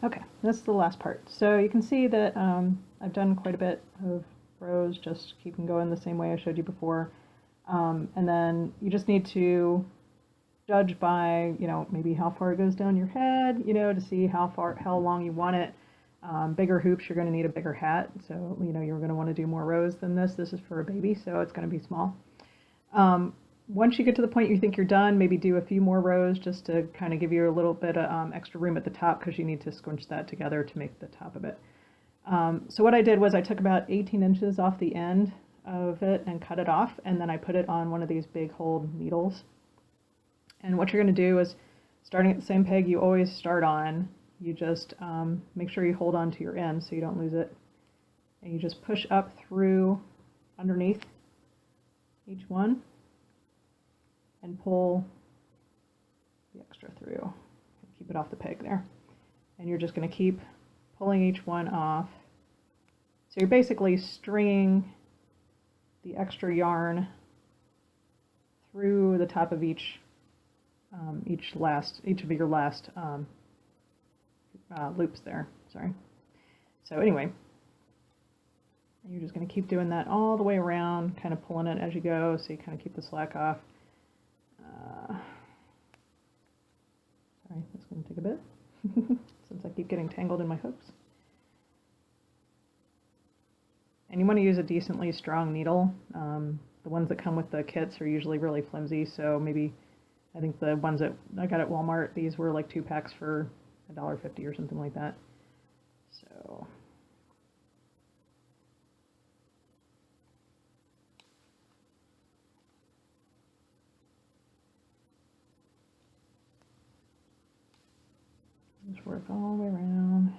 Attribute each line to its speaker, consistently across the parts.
Speaker 1: Okay, this is the last part. So you can see that I've done quite a bit of rows, just keeping going the same way I showed you before. And then you just need to judge by, maybe how far it goes down your head, to see how long you want it. Bigger hoops, you're going to need a bigger hat. So, you're going to want to do more rows than this. This is for a baby, so it's going to be small. Once you get to the point you think you're done, maybe do a few more rows just to kind of give you a little bit of extra room at the top, because you need to scrunch that together to make the top of it. So what I did was I took about 18 inches off the end of it and cut it off, and then I put it on one of these big hold needles. And what you're going to do is, starting at the same peg you always start on, you just make sure you hold on to your end so you don't lose it. And you just push up through underneath each one and pull the extra through. Keep it off the peg there. And you're just going to keep pulling each one off. So you're basically stringing the extra yarn through the top of each of your last loops there. Sorry. So anyway, you're just going to keep doing that all the way around, kind of pulling it as you go, so you kind of keep the slack off. Sorry, that's going to take a bit since I keep getting tangled in my hooks. And you want to use a decently strong needle. The ones that come with the kits are usually really flimsy, so maybe, I think the ones that I got at Walmart, these were like 2 packs for $1.50 or something like that. So just work all the way around.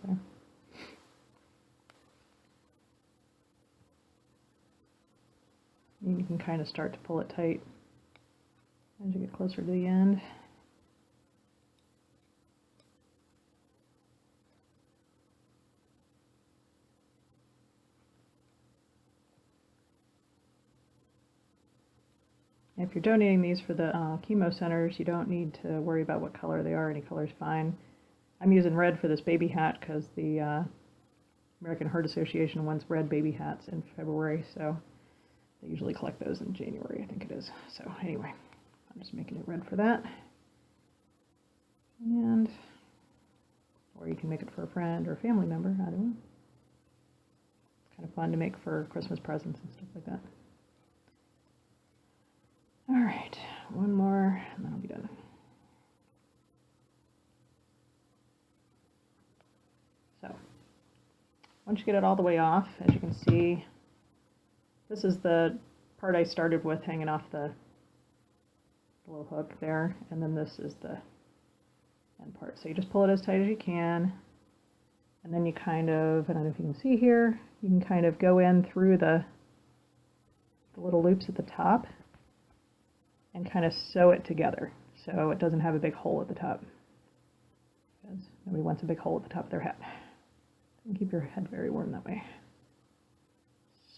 Speaker 1: There. And you can kind of start to pull it tight as you get closer to the end. If you're donating these for the chemo centers, you don't need to worry about what color they are. Any color is fine. I'm using red for this baby hat because the American Heart Association wants red baby hats in February, so they usually collect those in January, I think it is. So anyway, I'm just making it red for that. And, or you can make it for a friend or a family member, either one. It's kind of fun to make for Christmas presents and stuff like that. All right, one more, and then I'll be done. So, once you get it all the way off, as you can see, this is the part I started with hanging off the little hook there, and then this is the end part. So you just pull it as tight as you can, and then you kind of, I don't know if you can see here, you can kind of go in through the little loops at the top and kind of sew it together so it doesn't have a big hole at the top, because nobody wants a big hole at the top of their hat. And keep your head very warm that way.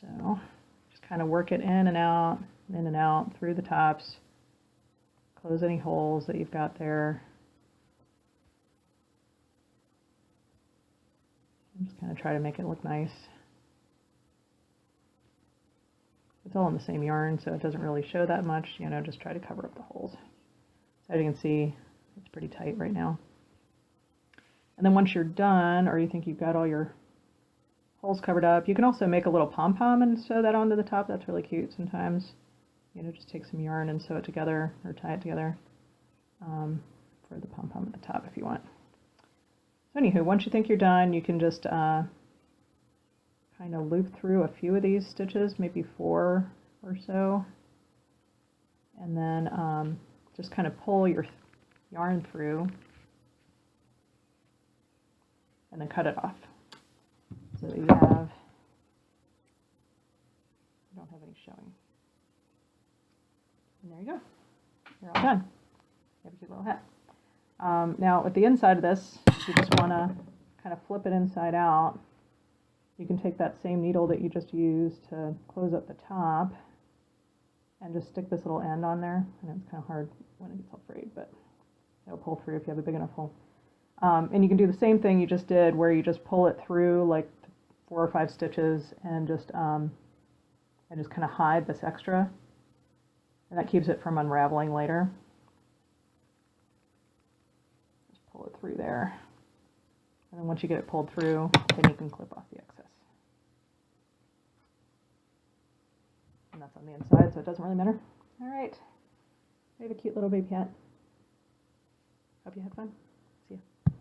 Speaker 1: So just kind of work it in and out through the tops. Close any holes that you've got there. And just kind of try to make it look nice. It's all in the same yarn, so it doesn't really show that much, just try to cover up the holes. So as you can see, it's pretty tight right now. And then once you're done, or you think you've got all your holes covered up, you can also make a little pom-pom and sew that onto the top. That's really cute sometimes. Just take some yarn and sew it together, or tie it together for the pom-pom at the top if you want. So anywho, once you think you're done, you can just kind of loop through a few of these stitches, maybe 4 or so, and then just kind of pull your yarn through and then cut it off. So that you have, I don't have any showing. And there you go. You're all done. You have a cute little hat. Now with the inside of this, you just want to kind of flip it inside out. You can take that same needle that you just used to close up the top and just stick this little end on there. And it's kind of hard when it gets all frayed, but it'll pull through if you have a big enough hole. And you can do the same thing you just did, where you just pull it through like 4 or 5 stitches and just kind of hide this extra, and that keeps it from unraveling later. Just pull it through there, and then once you get it pulled through, then you can clip off the excess. And that's on the inside, so it doesn't really matter. All right, we have a cute little baby hat. Hope you had fun. See ya.